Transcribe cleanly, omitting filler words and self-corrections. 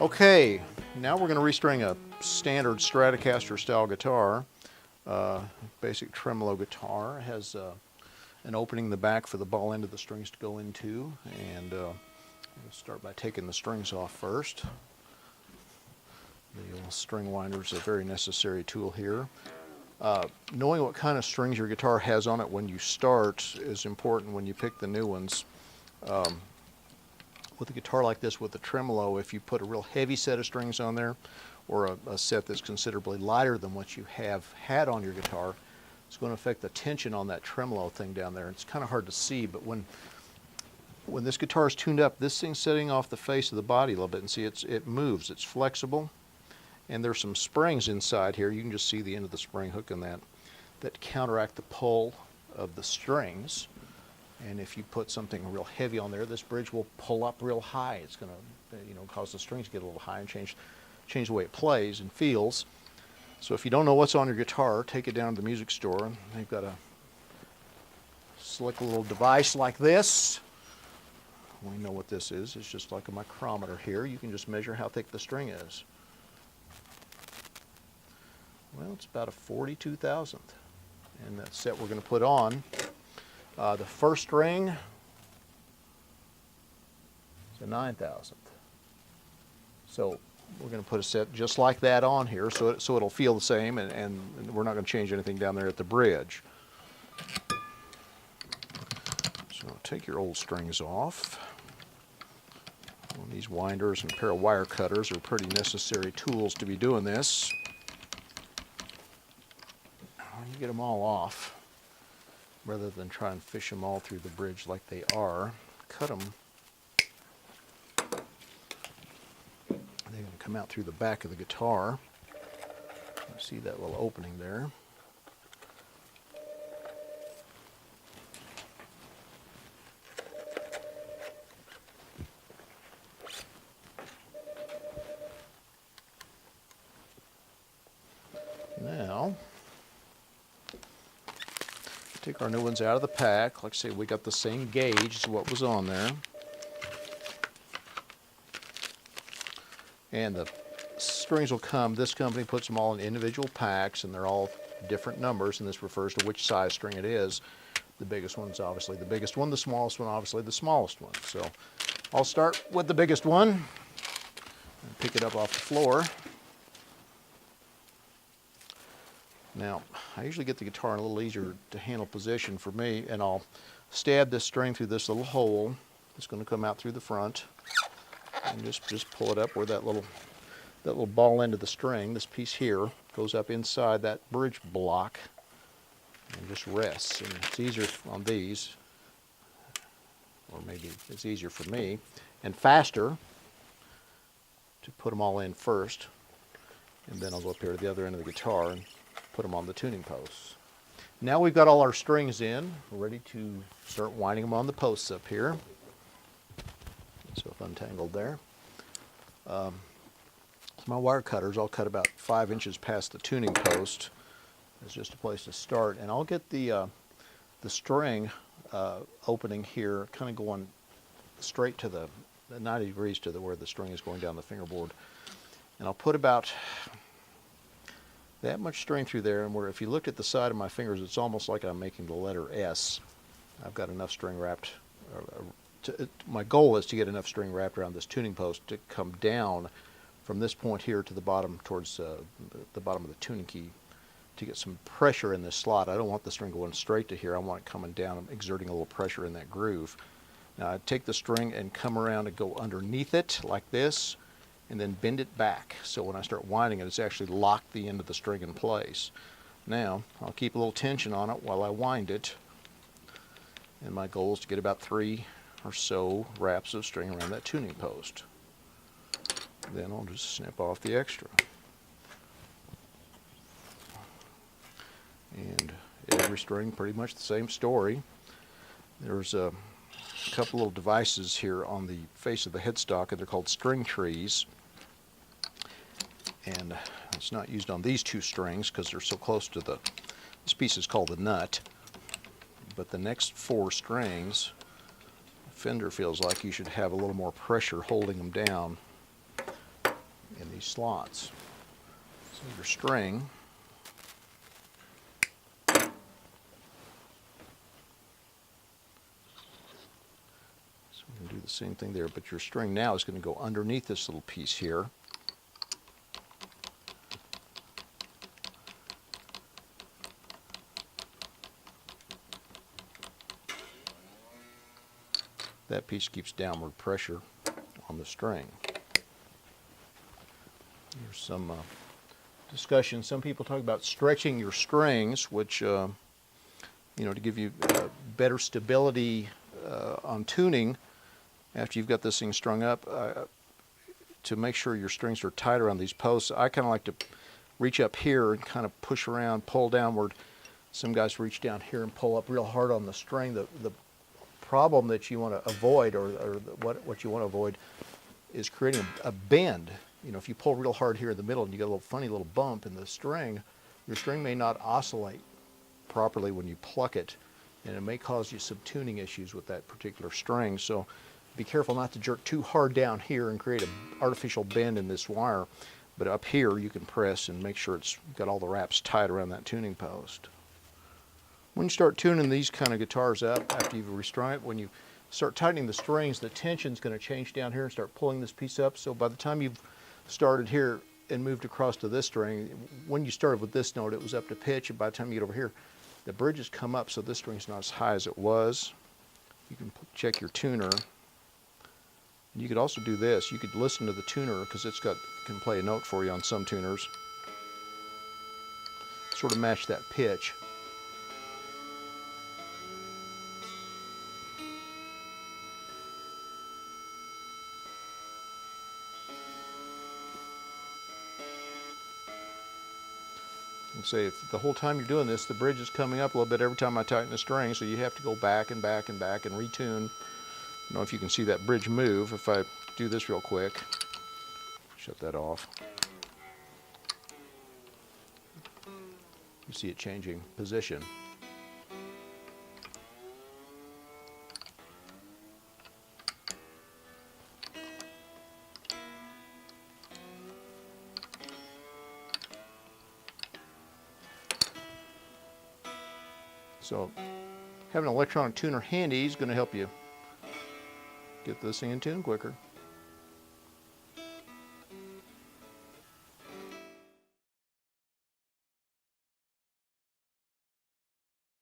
Okay, now we're going to restring a standard Stratocaster style guitar. Basic tremolo guitar. It has an opening in the back for the ball end of the strings to go into, and we'll start by taking the strings off first. The string winder is a very necessary tool here. Knowing what kind of strings your guitar has on it when you start is important when you pick the new ones. With a guitar like this with a tremolo, if you put a real heavy set of strings on there, or a set that's considerably lighter than what you have had on your guitar, it's going to affect the tension on that tremolo thing down there. It's kind of hard to see, but when this guitar is tuned up, this thing's setting off the face of the body a little bit, and see it moves, it's flexible, and there's some springs inside here. You can just see the end of the spring hook in that counteract the pull of the strings. And if you put something real heavy on there, this bridge will pull up real high. It's going to, cause the strings to get a little high and change the way it plays and feels. So if you don't know what's on your guitar, take it down to the music store. They've got a slick little device like this. We know what this is. It's just like a micrometer here. You can just measure how thick the string is. Well, it's about a 42,000th. And that set we're going to put on. The first string is a 9,000th. So we're going to put a set just like that on here, so it'll feel the same, and we're not going to change anything down there at the bridge. So take your old strings off. Well, these winders and a pair of wire cutters are pretty necessary tools to be doing this. You get them all off. Rather than try and fish them all through the bridge like they are, cut them. They're going to come out through the back of the guitar. You see that little opening there. Now, take our new ones out of the pack. Like I say, we got the same gauge as what was on there. And the strings will come, this company puts them all in individual packs, and they're all different numbers, and this refers to which size string it is. The biggest one's obviously the biggest one, the smallest one obviously the smallest one. So I'll start with the biggest one and pick it up off the floor. Now, I usually get the guitar in a little easier to handle position for me, and I'll stab this string through this little hole. It's going to come out through the front, and just pull it up where that little ball end of the string, this piece here, goes up inside that bridge block and just rests. And it's easier on these, or maybe it's easier for me, and faster to put them all in first, and then I'll go up here to the other end of the guitar and put them on the tuning posts. Now we've got all our strings in. We're ready to start winding them on the posts up here. So if untangled there. So my wire cutters, I'll cut about 5 inches past the tuning post. It's just a place to start. And I'll get the string opening here kind of going straight to the 90 degrees to where the string is going down the fingerboard. And I'll put about that much string through there, and where if you looked at the side of my fingers, it's almost like I'm making the letter S. I've got enough string wrapped. My goal is to get enough string wrapped around this tuning post to come down from this point here to the bottom towards the bottom of the tuning key to get some pressure in this slot. I don't want the string going straight to here. I want it coming down, exerting a little pressure in that groove. Now I take the string and come around and go underneath it like this, and then bend it back. So when I start winding it, it's actually locked the end of the string in place. Now, I'll keep a little tension on it while I wind it. And my goal is to get about 3 or so wraps of string around that tuning post. Then I'll just snip off the extra. And every string, pretty much the same story. There's a couple little devices here on the face of the headstock, and they're called string trees. And it's not used on these 2 strings because they're so close to this piece is called the nut. But the next 4 strings, Fender feels like you should have a little more pressure holding them down. in these slots. So your string do the same thing there, but your string now is going to go underneath this little piece here. That piece keeps downward pressure on the string. Here's some discussion. Some people talk about stretching your strings, which to give you better stability on tuning. After you've got this thing strung up, to make sure your strings are tight around these posts, I kind of like to reach up here and kind of push around, pull downward. Some guys reach down here and pull up real hard on the string. The problem that you want to avoid, or what you want to avoid, is creating a bend. If you pull real hard here in the middle and you got a little funny little bump in the string, your string may not oscillate properly when you pluck it, and it may cause you some tuning issues with that particular string. So be careful not to jerk too hard down here and create an artificial bend in this wire. But up here you can press and make sure it's got all the wraps tight around that tuning post. When you start tuning these kind of guitars up, after you've restrung it, when you start tightening the strings, the tension's going to change down here and start pulling this piece up. So by the time you've started here and moved across to this string, when you started with this note, it was up to pitch, and by the time you get over here, the bridges come up, so this string's not as high as it was. You can check your tuner. You could also do this. You could listen to the tuner, because can play a note for you on some tuners. Sort of match that pitch. And say if the whole time you're doing this, the bridge is coming up a little bit every time I tighten the string, so you have to go back and back and back and retune. I don't know if you can see that bridge move. If I do this real quick, shut that off. You see it changing position. So having an electronic tuner handy is going to help you get this thing in tune quicker.